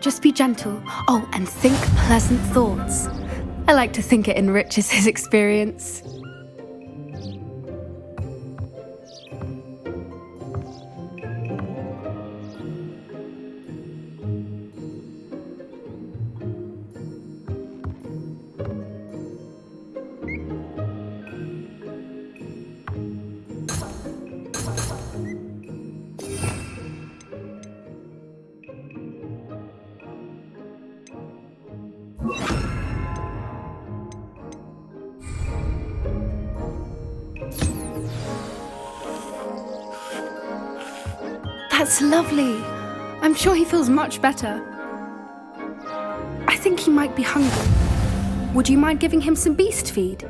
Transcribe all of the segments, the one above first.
Just be gentle. Oh, and think pleasant thoughts. I like to think it enriches his experience. That's lovely. I'm sure he feels much better. I think he might be hungry. Would you mind giving him some beast feed?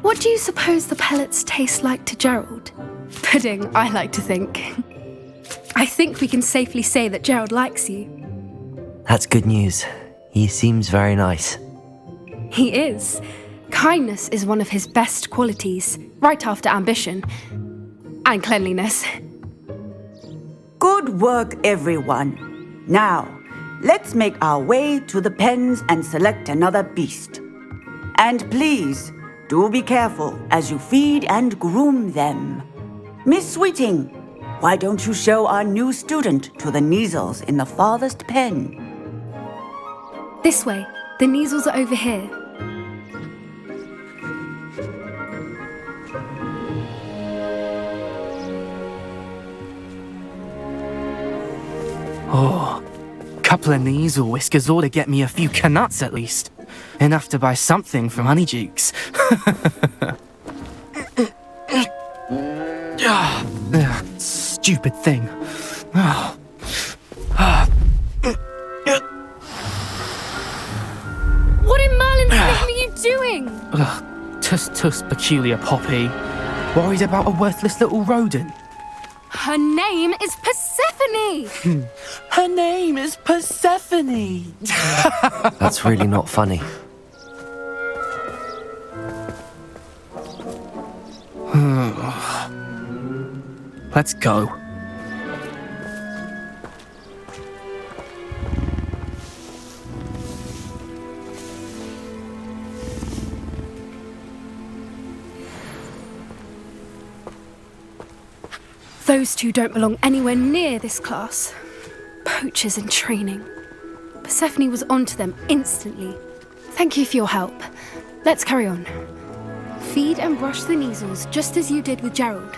What do you suppose the pellets taste like to Gerald? Pudding, I like to think. I think we can safely say that Gerald likes you. That's good news. He seems very nice. He is. Kindness is one of his best qualities, right after ambition. And cleanliness. Good work, everyone. Now, let's make our way to the pens and select another beast. And please, do be careful as you feed and groom them. Miss Sweeting, why don't you show our new student to the Kneazles in the farthest pen? This way. The Kneazles are over here. Oh, couple of Kneazle whiskers ought to get me a few canuts at least. Enough to buy something from Honeydukes. Stupid thing. What in Merlin's name are you doing? Tuss, peculiar Poppy. Worried about a worthless little rodent. Her name is Persephone! Her name is Persephone! That's really not funny. Let's go. Those two don't belong anywhere near this class. Poachers in training. Persephone was onto them instantly. Thank you for your help. Let's carry on. Feed and brush the Kneazles just as you did with Gerald.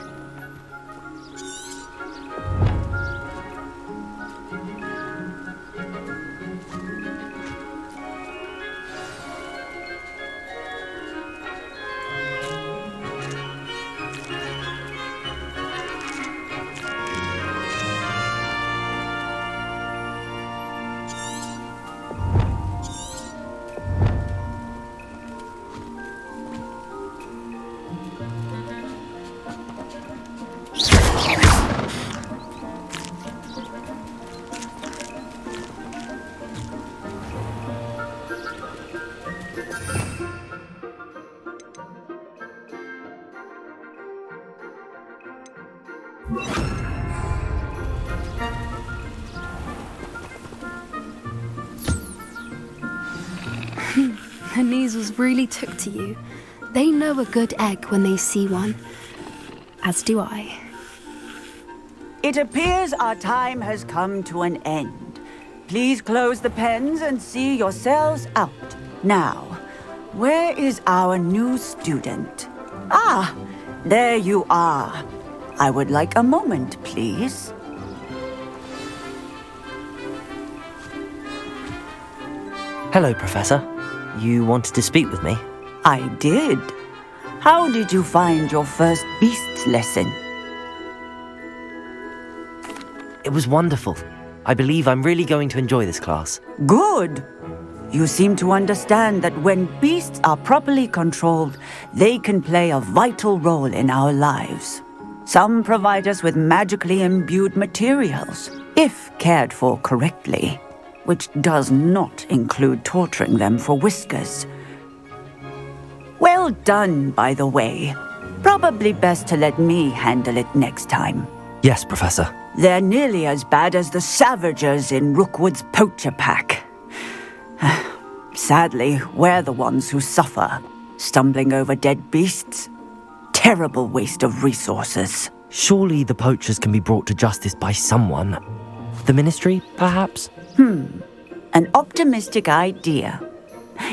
The Kneazles really took to you. They know a good egg when they see one. As do I. It appears our time has come to an end. Please close the pens and see yourselves out. Now, where is our new student? Ah, there you are. I would like a moment, please. Hello, Professor. You wanted to speak with me? I did. How did you find your first beasts lesson? It was wonderful. I believe I'm really going to enjoy this class. Good. You seem to understand that when beasts are properly controlled, they can play a vital role in our lives. Some provide us with magically imbued materials, if cared for correctly, which does not include torturing them for whiskers. Well done, by the way. Probably best to let me handle it next time. Yes, Professor. They're nearly as bad as the Savagers in Rookwood's poacher pack. Sadly, we're the ones who suffer, stumbling over dead beasts. Terrible waste of resources. Surely the poachers can be brought to justice by someone. The Ministry, perhaps? An optimistic idea.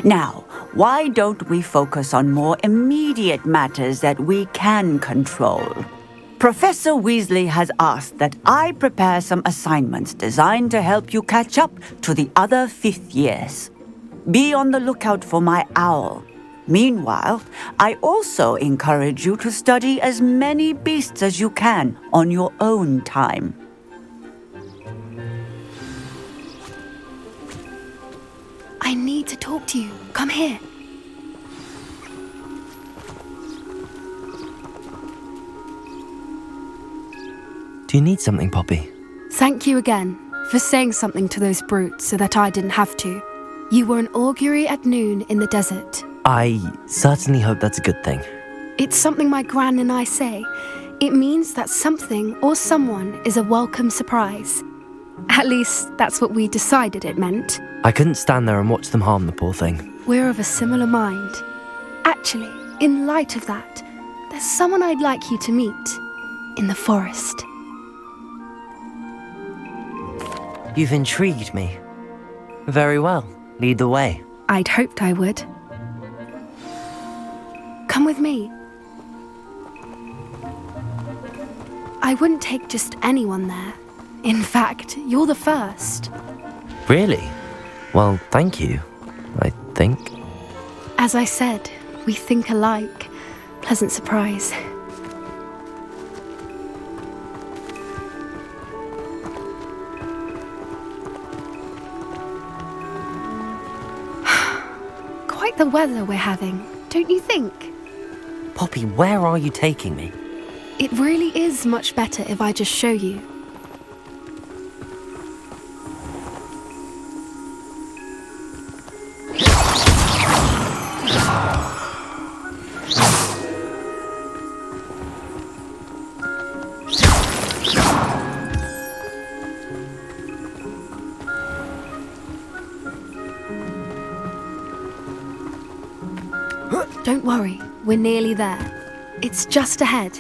Now, why don't we focus on more immediate matters that we can control? Professor Weasley has asked that I prepare some assignments designed to help you catch up to the other 5th years. Be on the lookout for my owl. Meanwhile, I also encourage you to study as many beasts as you can on your own time. I need to talk to you. Come here. Do you need something, Poppy? Thank you again for saying something to those brutes so that I didn't have to. You were an augury at noon in the desert. I certainly hope that's a good thing. It's something my gran and I say. It means that something or someone is a welcome surprise. At least, that's what we decided it meant. I couldn't stand there and watch them harm the poor thing. We're of a similar mind. Actually, in light of that, there's someone I'd like you to meet in the forest. You've intrigued me. Very well. Lead the way. I'd hoped I would. Come with me. I wouldn't take just anyone there. In fact, you're the first. Really? Well, thank you, I think. As I said, we think alike. Pleasant surprise. Quite the weather we're having, don't you think? Poppy, where are you taking me? It really is much better if I just show you. Don't worry, we're nearly there. It's just ahead.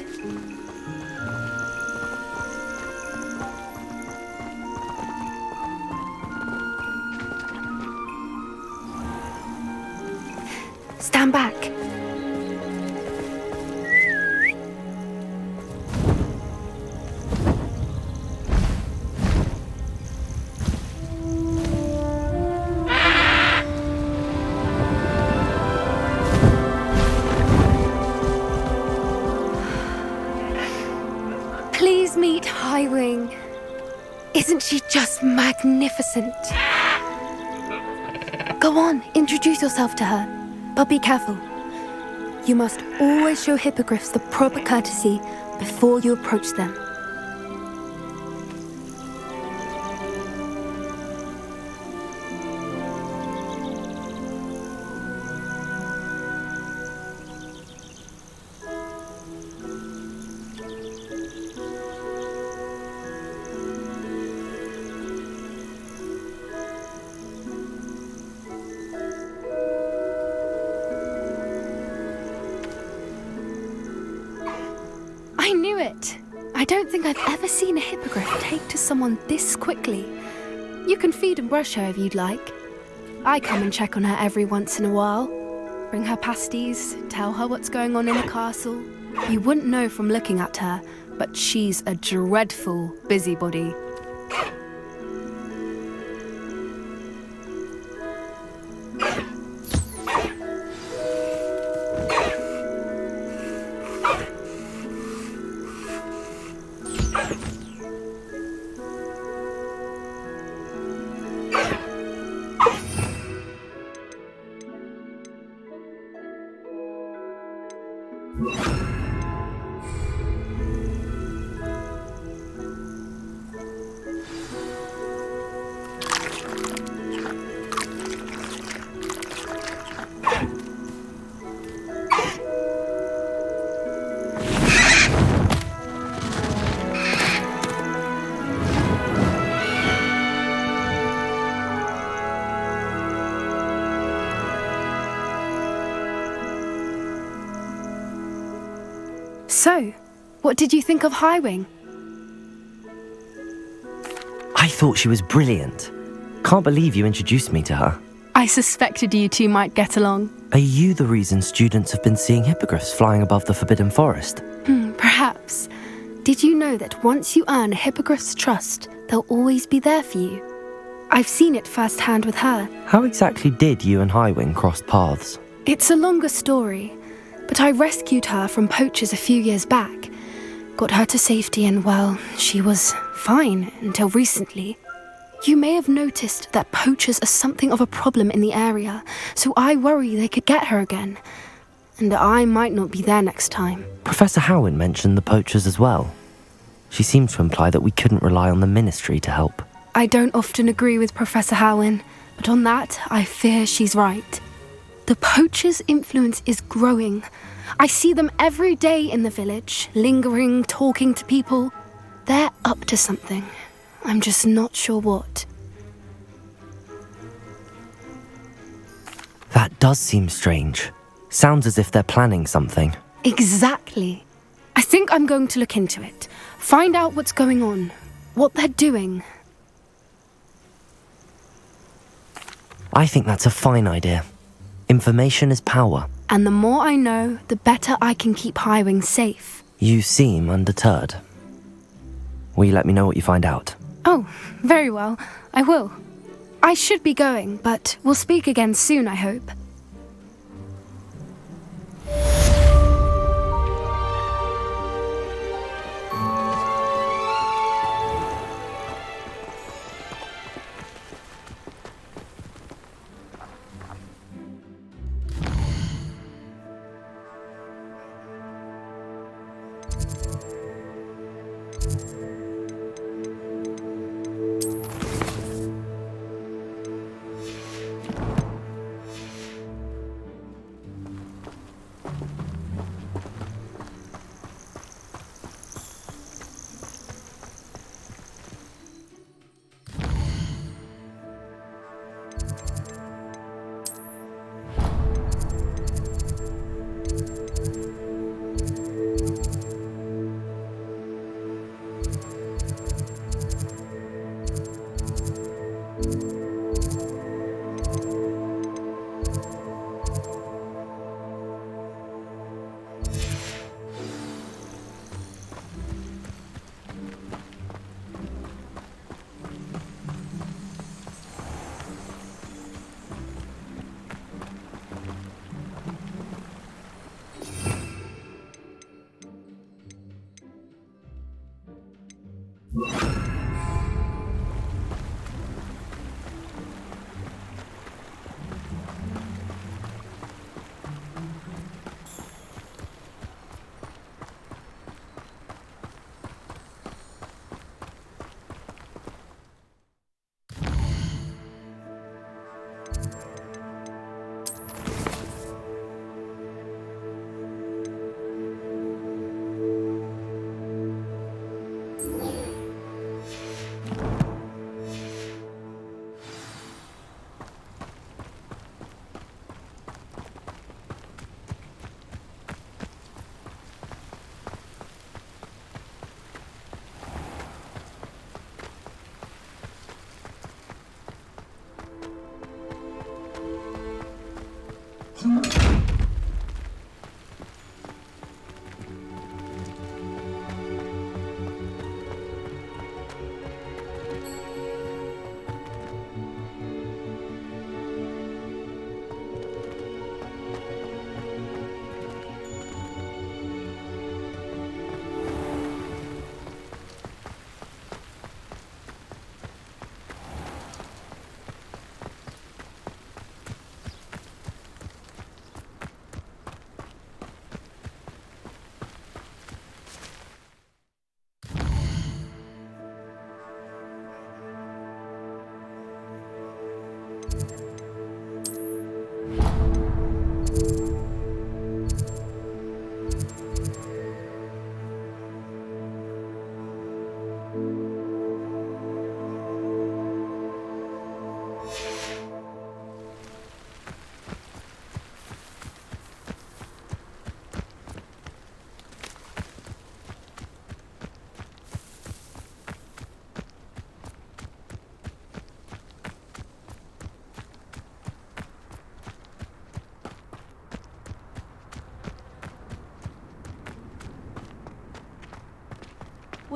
Stand back. Please meet Highwing. Isn't she just magnificent? Go on, introduce yourself to her. But be careful. You must always show hippogriffs the proper courtesy before you approach them. I knew it! I don't think I've ever seen a hippogriff take to someone this quickly. You can feed and brush her if you'd like. I come and check on her every once in a while. Bring her pasties, tell her what's going on in the castle. You wouldn't know from looking at her, but she's a dreadful busybody. So, what did you think of Highwing? I thought she was brilliant. Can't believe you introduced me to her. I suspected you two might get along. Are you the reason students have been seeing hippogriffs flying above the Forbidden Forest? Perhaps. Did you know that once you earn a hippogriff's trust, they'll always be there for you? I've seen it firsthand with her. How exactly did you and Highwing cross paths? It's a longer story, but I rescued her from poachers a few years back. Got her to safety and, well, she was fine until recently. You may have noticed that poachers are something of a problem in the area, so I worry they could get her again. And I might not be there next time. Professor Howin mentioned the poachers as well. She seemed to imply that we couldn't rely on the Ministry to help. I don't often agree with Professor Howin, but on that, I fear she's right. The poachers' influence is growing. I see them every day in the village, lingering, talking to people. They're up to something. I'm just not sure what. That does seem strange. Sounds as if they're planning something. Exactly. I think I'm going to look into it. Find out what's going on, what they're doing. I think that's a fine idea. Information is power. And the more I know, the better I can keep Highwing safe. You seem undeterred. Will you let me know what you find out? Oh, very well. I will. I should be going, but we'll speak again soon, I hope.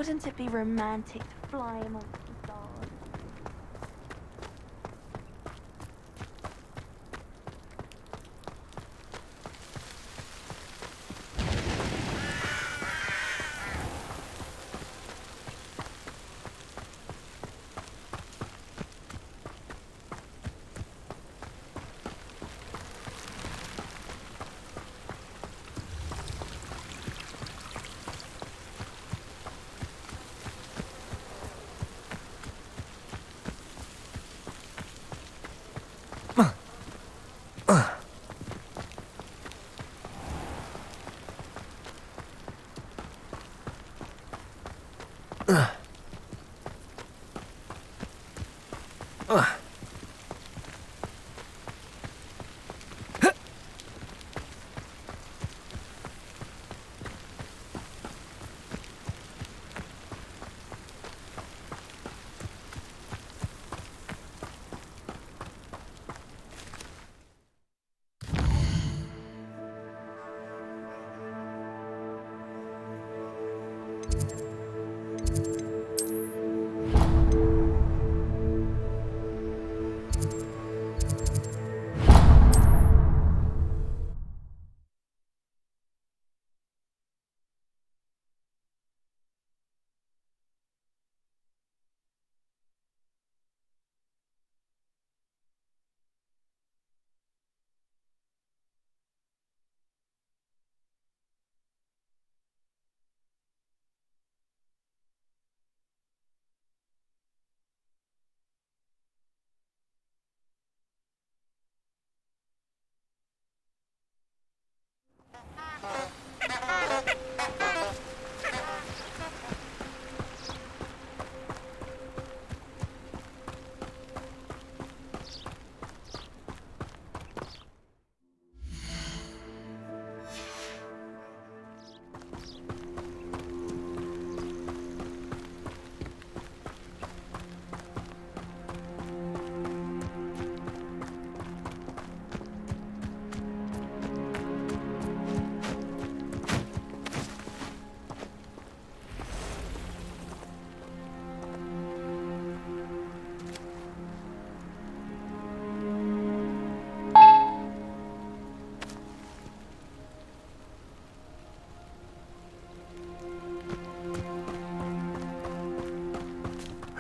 Wouldn't it be romantic to fly amongst the stars?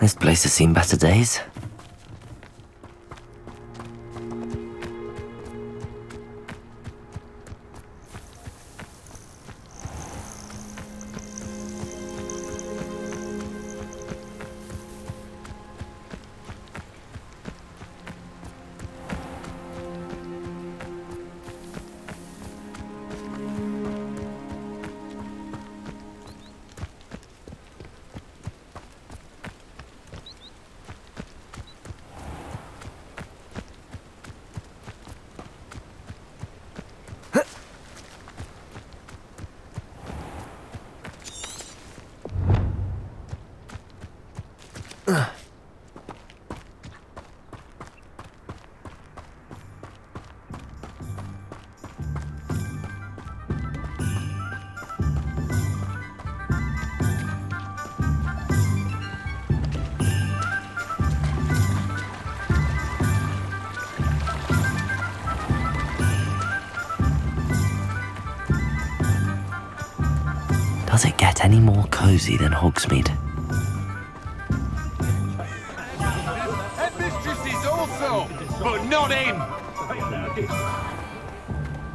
This place has seen better days. Does it get any more cozy than Hogsmeade? Headmistresses also, but not him!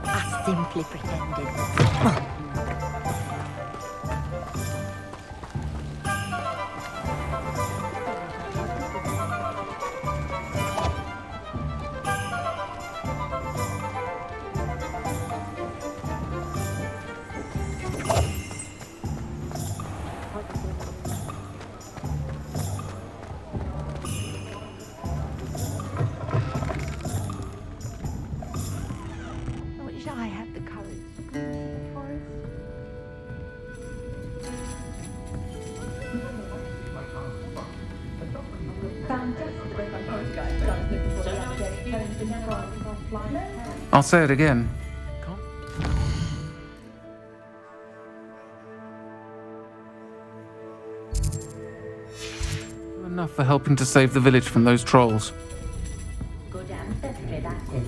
I simply pretended. I wish I had the courage to go to the forest. I'll say it again. for helping to save the village from those trolls. Good ancestry, that is.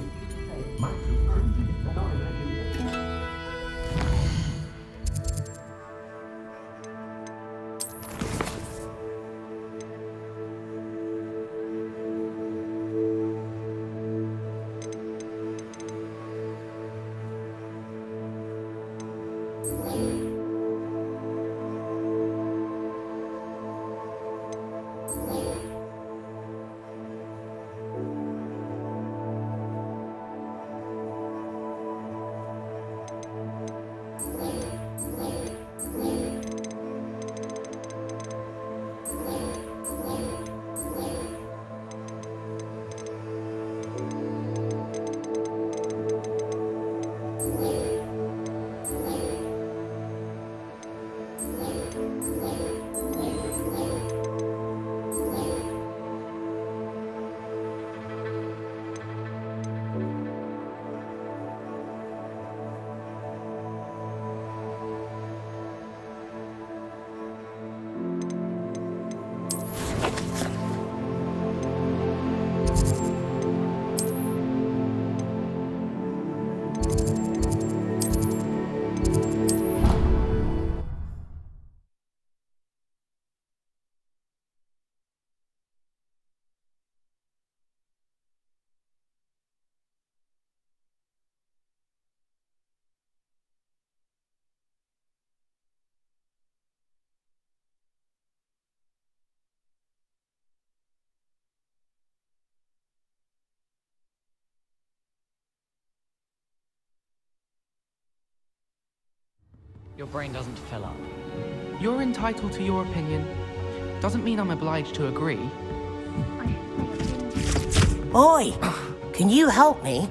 Your brain doesn't fill up. You're entitled to your opinion. Doesn't mean I'm obliged to agree. Oi! Can you help me?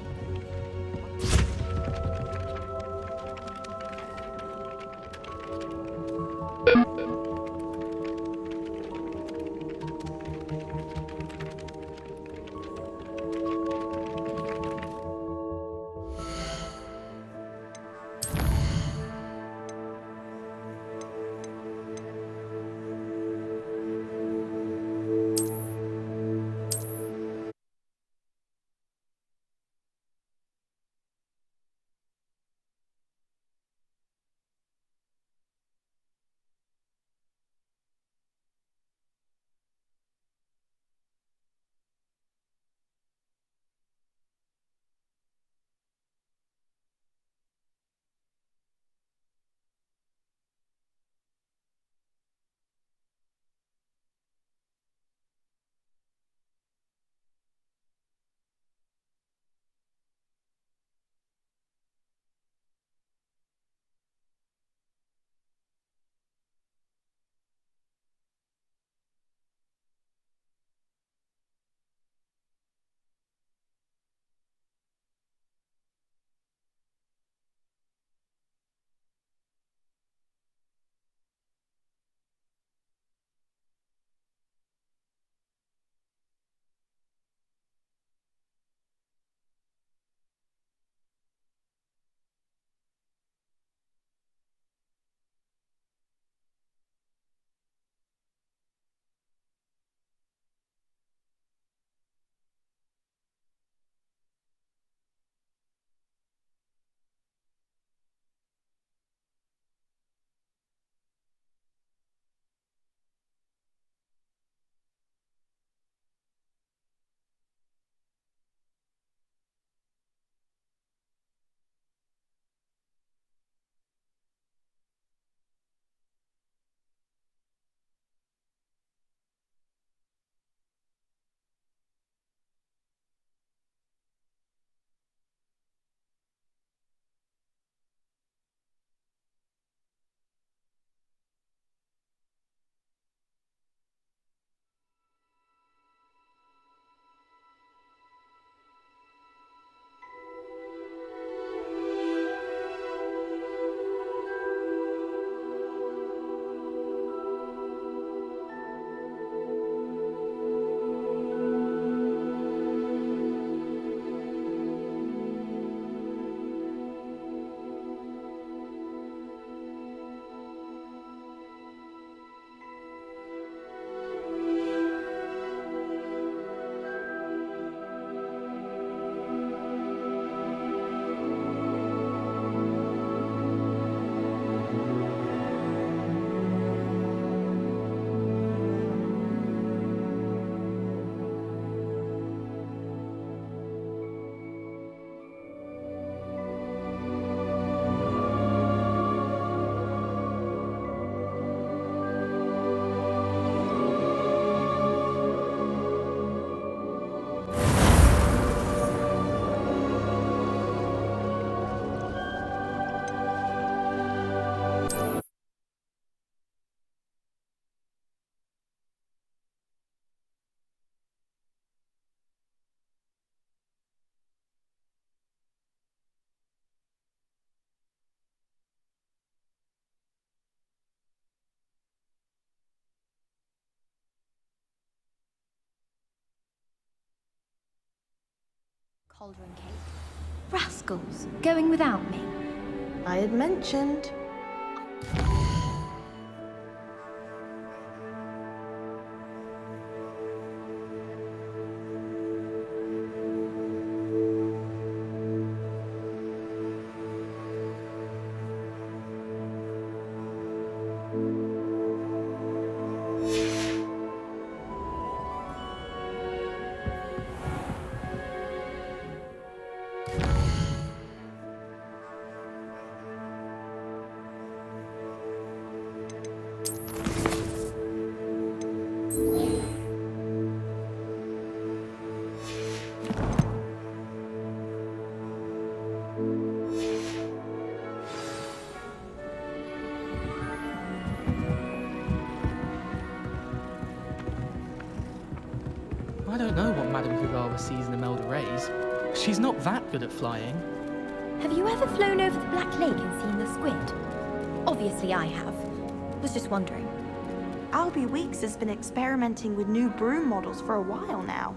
cauldron cake. Rascals, going without me. I had mentioned. I don't know what Madame Kugawa sees in Imelda Reyes. She's not that good at flying. Have you ever flown over the Black Lake and seen the squid? Obviously I have. Was just wondering. Albie Weeks has been experimenting with new broom models for a while now.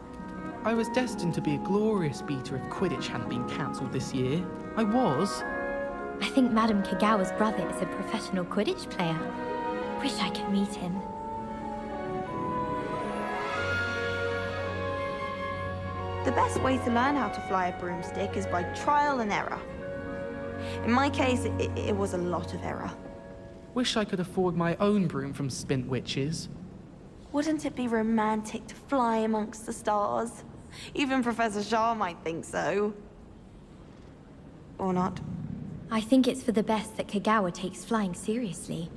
I was destined to be a glorious beater if Quidditch hadn't been cancelled this year. I was. I think Madame Kagawa's brother is a professional Quidditch player. Wish I could meet him. The best way to learn how to fly a broomstick is by trial and error. In my case, it was a lot of error. Wish I could afford my own broom from Spint Witches. Wouldn't it be romantic to fly amongst the stars? Even Professor Shah might think so. Or not. I think it's for the best that Kagawa takes flying seriously.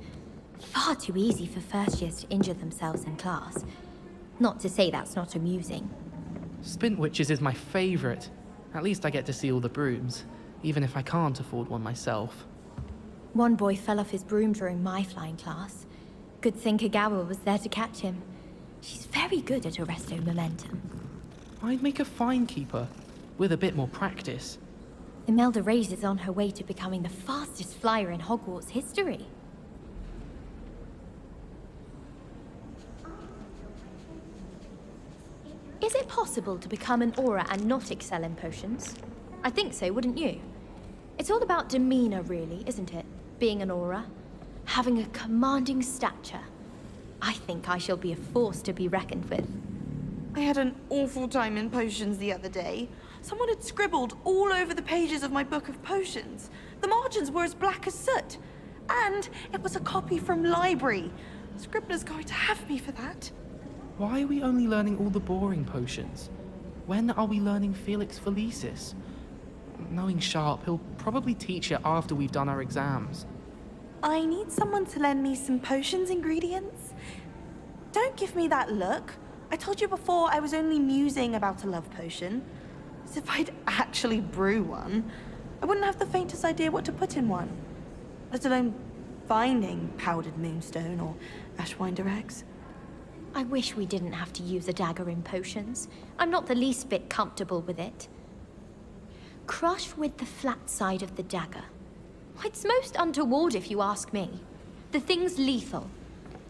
Far too easy for first years to injure themselves in class. Not to say that's not amusing. Spint Witches is my favourite. At least I get to see all the brooms, even if I can't afford one myself. One boy fell off his broom during my flying class. Good thing Kagawa was there to catch him. She's very good at arresting momentum. I'd make a fine keeper, with a bit more practice. Imelda Reyes is on her way to becoming the fastest flyer in Hogwarts history. Is it possible to become an aura and not excel in potions? I think so, wouldn't you? It's all about demeanor, really, isn't it? Being an aura. Having a commanding stature. I think I shall be a force to be reckoned with. I had an awful time in potions the other day. Someone had scribbled all over the pages of my book of potions. The margins were as black as soot. And it was a copy from library. Scribner's going to have me for that. Why are we only learning all the boring potions? When are we learning Felix Felicis? Knowing Sharp, he'll probably teach it after we've done our exams. I need someone to lend me some potions ingredients. Don't give me that look. I told you before I was only musing about a love potion. As if I'd actually brew one. I wouldn't have the faintest idea what to put in one. Let alone finding powdered moonstone or ashwinder eggs. I wish we didn't have to use a dagger in potions. I'm not the least bit comfortable with it. Crush with the flat side of the dagger. It's most untoward if you ask me. The thing's lethal.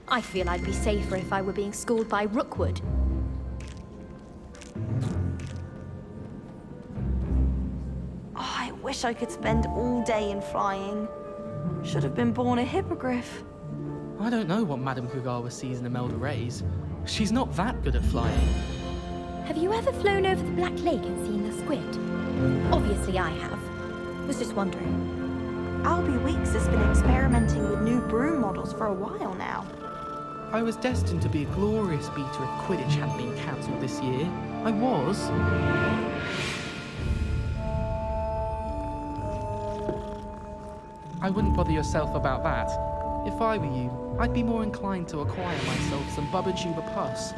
I feel I'd be safer if I were being schooled by Rookwood. Oh, I wish I could spend all day in flying. Should have been born a hippogriff. I don't know what Madame Kugawa sees in Imelda Reyes. She's not that good at flying. Have you ever flown over the Black Lake and seen the squid? Obviously I have. Was just wondering. Albie Weeks has been experimenting with new broom models for a while now. I was destined to be a glorious beater if Quidditch hadn't been cancelled this year. I was. I wouldn't bother yourself about that. If I were you, I'd be more inclined to acquire myself some Bubba pus.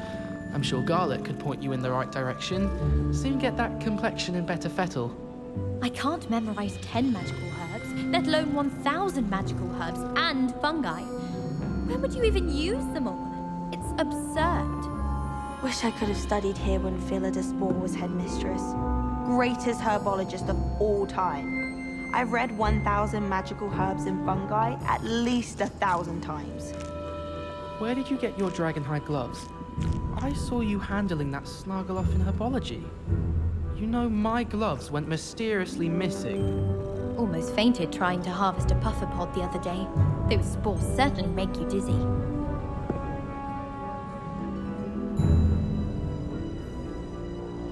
I'm sure Garlic could point you in the right direction. Soon get that complexion in better fettle. I can't memorize 10 magical herbs, let alone 1,000 magical herbs and fungi. Where would you even use them all? It's absurd. Wish I could have studied here when Phillida Spore was headmistress. Greatest herbologist of all time. I've read 1,000 magical herbs and fungi at least 1,000 times. Where did you get your dragonhide gloves? I saw you handling that Snargle off in herbology. You know, my gloves went mysteriously missing. Almost fainted trying to harvest a puffer pod the other day. Those spores certainly make you dizzy.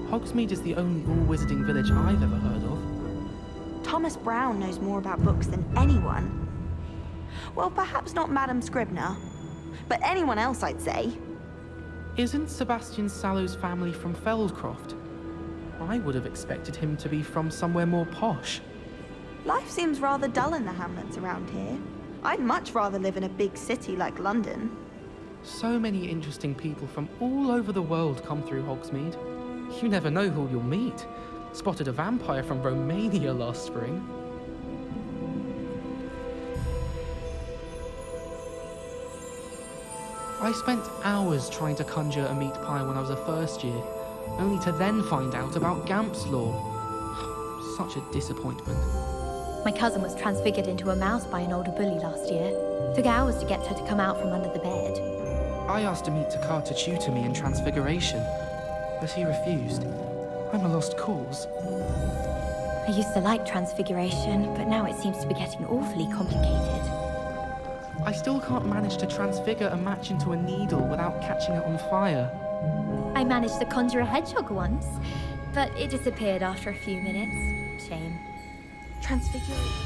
Hogsmeade is the only all-wizarding village I've ever heard of. Thomas Brown knows more about books than anyone. Well, perhaps not Madame Scribner, but anyone else, I'd say. Isn't Sebastian Sallow's family from Feldcroft? I would have expected him to be from somewhere more posh. Life seems rather dull in the hamlets around here. I'd much rather live in a big city like London. So many interesting people from all over the world come through Hogsmeade. You never know who you'll meet. Spotted a vampire from Romania last spring. I spent hours trying to conjure a meat pie when I was a first year, only to then find out about Gamp's Law. Such a disappointment. My cousin was transfigured into a mouse by an older bully last year. Took hours to get her to come out from under the bed. I asked Amit Takar to tutor me in Transfiguration, but he refused. I'm a lost cause. I used to like Transfiguration, but now it seems to be getting awfully complicated. I still can't manage to transfigure a match into a needle without catching it on fire. I managed to conjure a hedgehog once, but it disappeared after a few minutes. Shame. Transfiguration.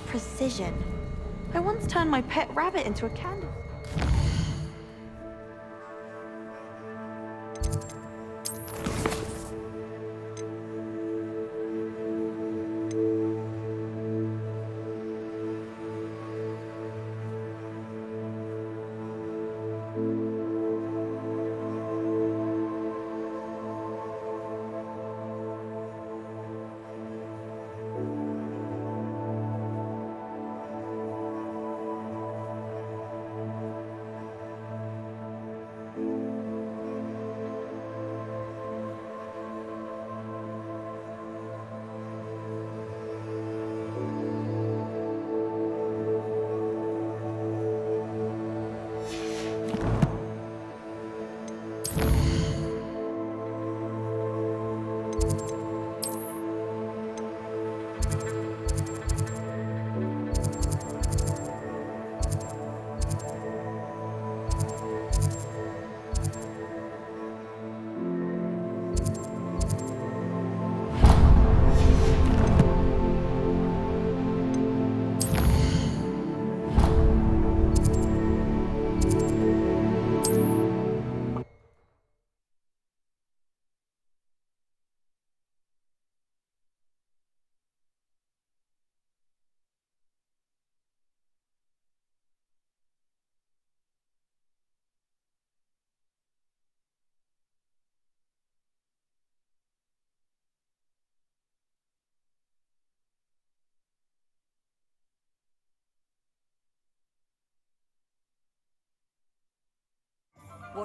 Precision. I once turned my pet rabbit into a candle.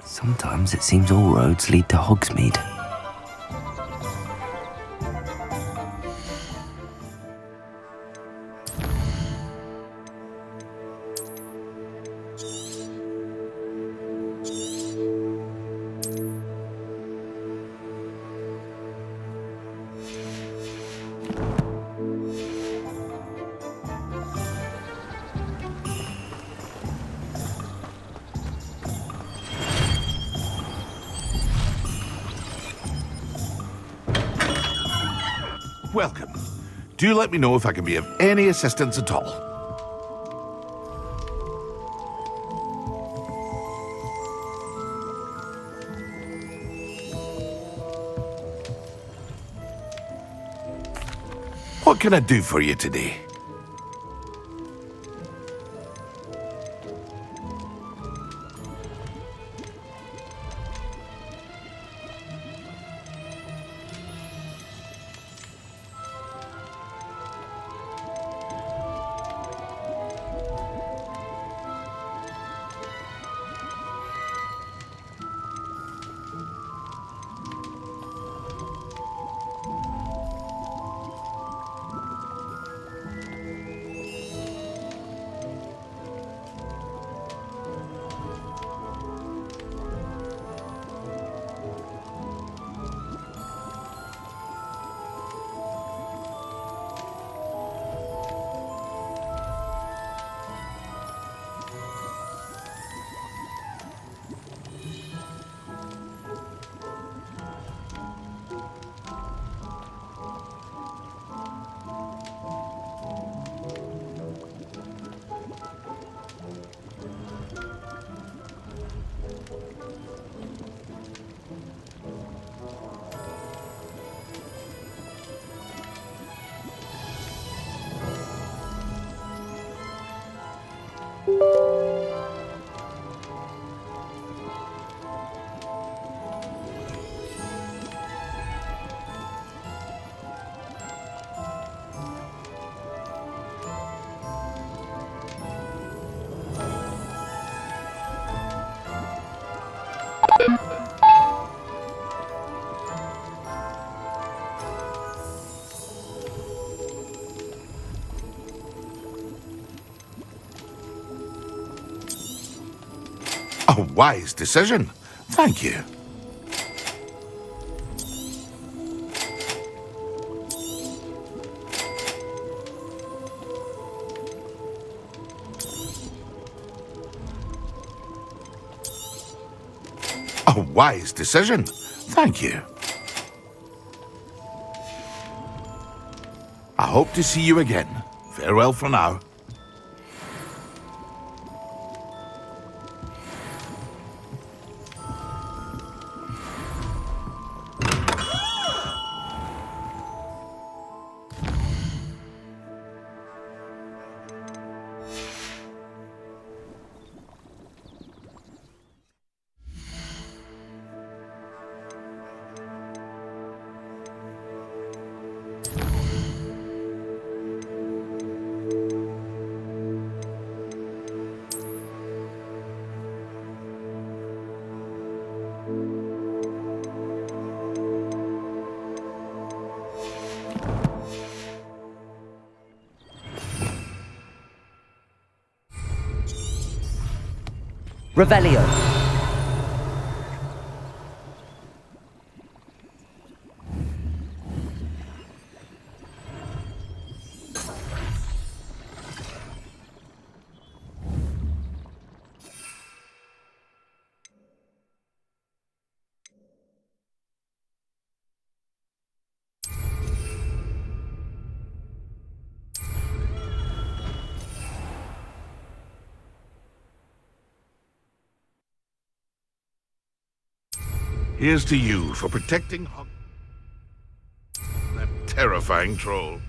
Sometimes it seems all roads lead to Hogsmeade. Welcome. Do let me know if I can be of any assistance at all. What can I do for you today? A wise decision. Thank you. A wise decision. Thank you. I hope to see you again. Farewell for now. Revelio. Here's to you for protecting that terrifying troll.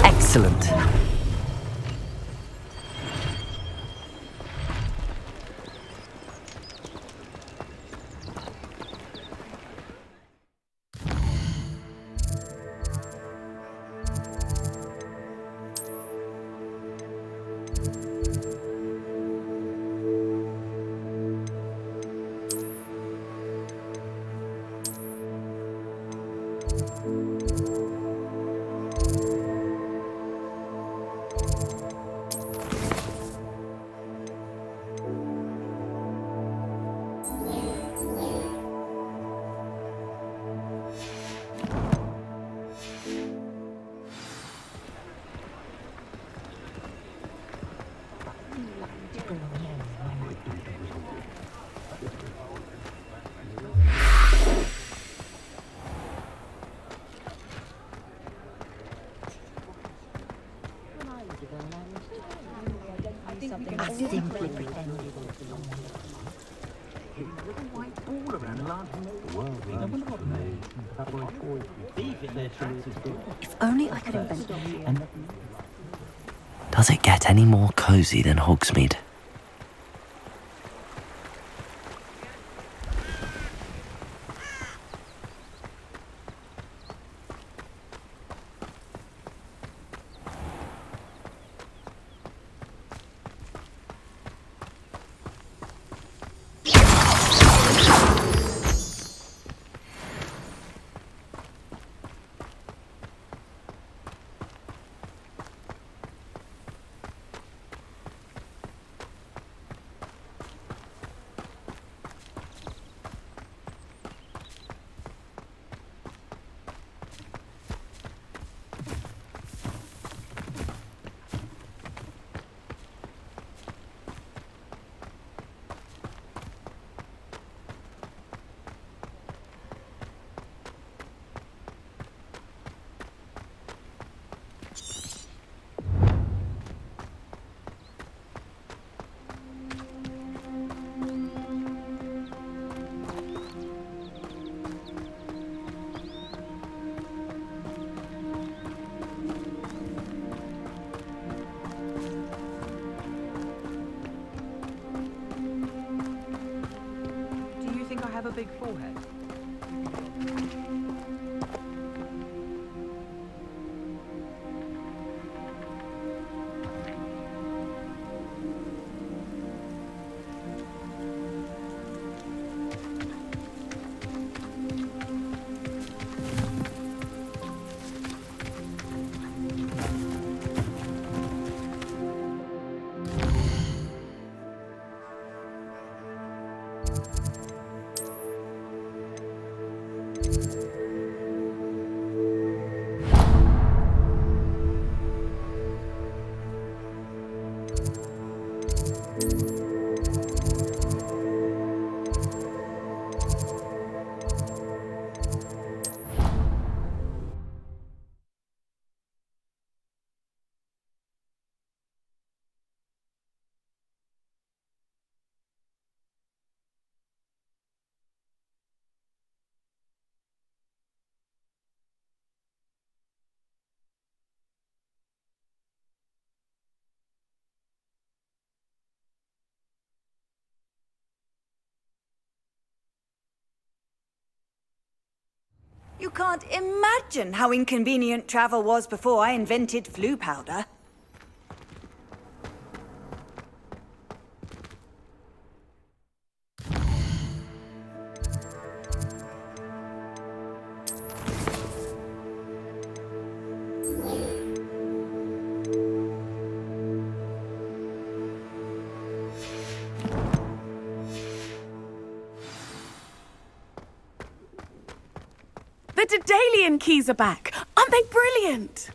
Excellent. If only I could invent it. Does it get any more cozy than Hogsmeade? big forehead? You can't imagine how inconvenient travel was before I invented flu powder. The Daedalian keys are back! Aren't they brilliant?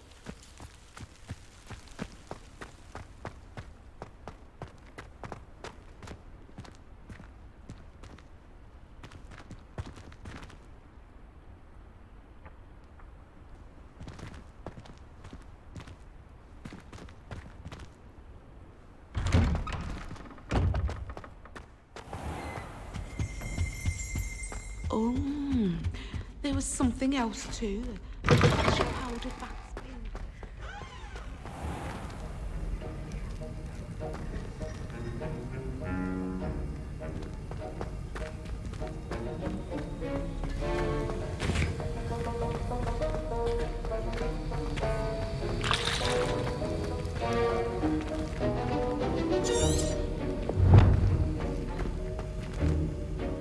Oh, there was something else too. Special powdered bath spin.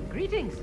Greetings.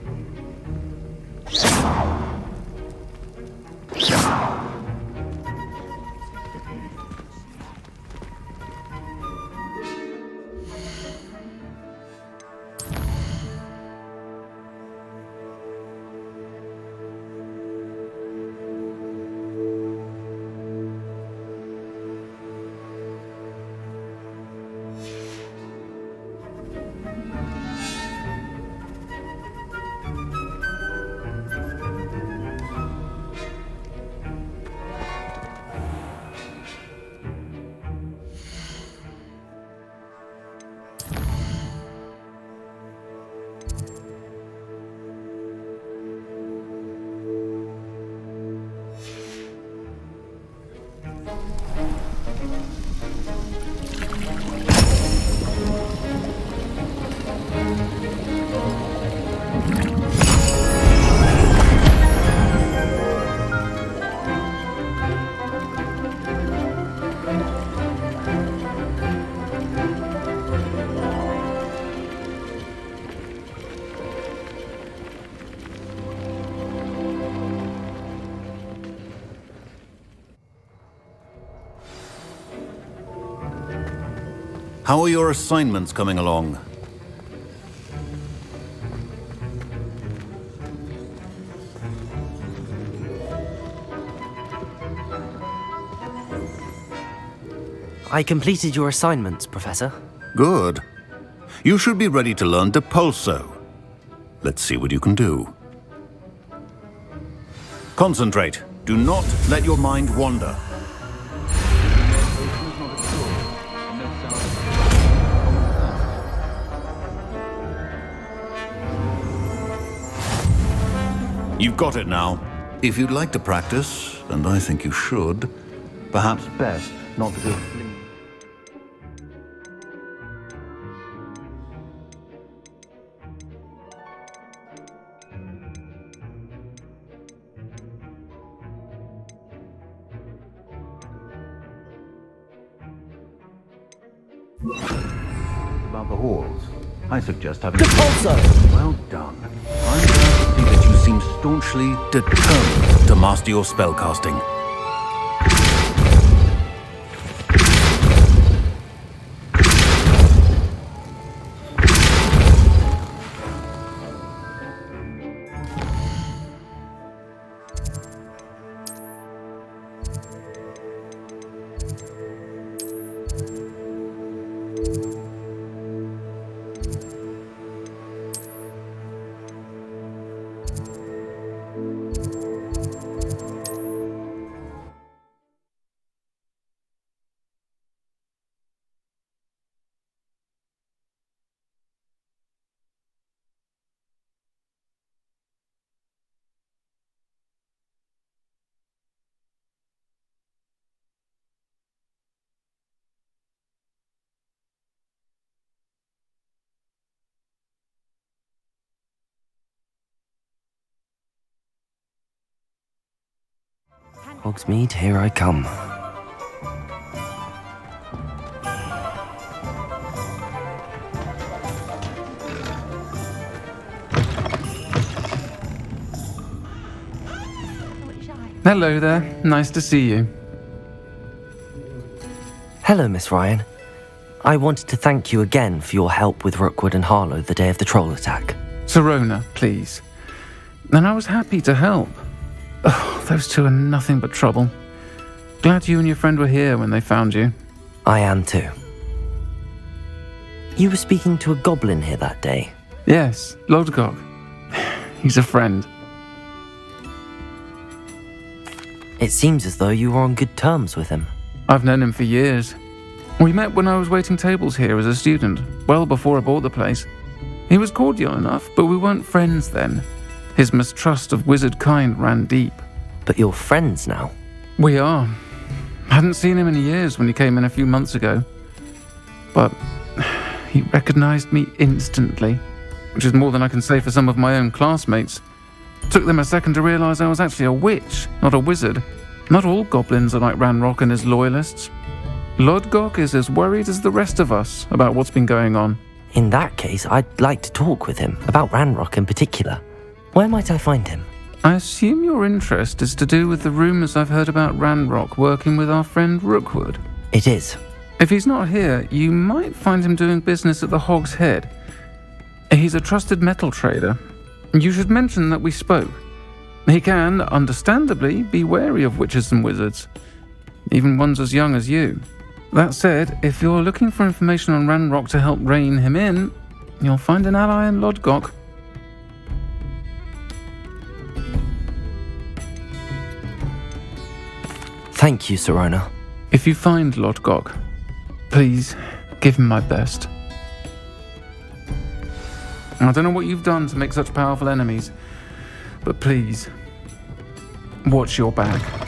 How are your assignments coming along? I completed your assignments, Professor. Good. You should be ready to learn Depulso. Let's see what you can do. Concentrate. Do not let your mind wander. You've got it now. If you'd like to practice, and I think you should, perhaps best not to go fleeing. About the halls, I suggest having... Depulso! Well done. I'm glad to see that you seem staunchly determined to master your spellcasting. Hogsmeade, here I come. Hello there. Nice to see you. Hello, Miss Ryan. I wanted to thank you again for your help with Rookwood and Harlow the day of the troll attack. Sirona, please. And I was happy to help. Oh, those two are nothing but trouble. Glad you and your friend were here when they found you. I am too. You were speaking to a goblin here that day. Yes, Lodgok. He's a friend. It seems as though you were on good terms with him. I've known him for years. We met when I was waiting tables here as a student, well before I bought the place. He was cordial enough, but we weren't friends then. His mistrust of wizard kind ran deep. But you're friends now? We are. Hadn't seen him in years when he came in a few months ago. But he recognized me instantly, which is more than I can say for some of my own classmates. Took them a second to realize I was actually a witch, not a wizard. Not all goblins are like Ranrock and his loyalists. Lodgok is as worried as the rest of us about what's been going on. In that case, I'd like to talk with him, about Ranrock in particular. Where might I find him? I assume your interest is to do with the rumors I've heard about Ranrock working with our friend Rookwood. It is. If he's not here, you might find him doing business at the Hog's Head. He's a trusted metal trader. You should mention that we spoke. He can, understandably, be wary of witches and wizards, even ones as young as you. That said, if you're looking for information on Ranrock to help rein him in, you'll find an ally in Lodgok. Thank you, Sirona. If you find Lodgok, please give him my best. I don't know what you've done to make such powerful enemies, but please, watch your back.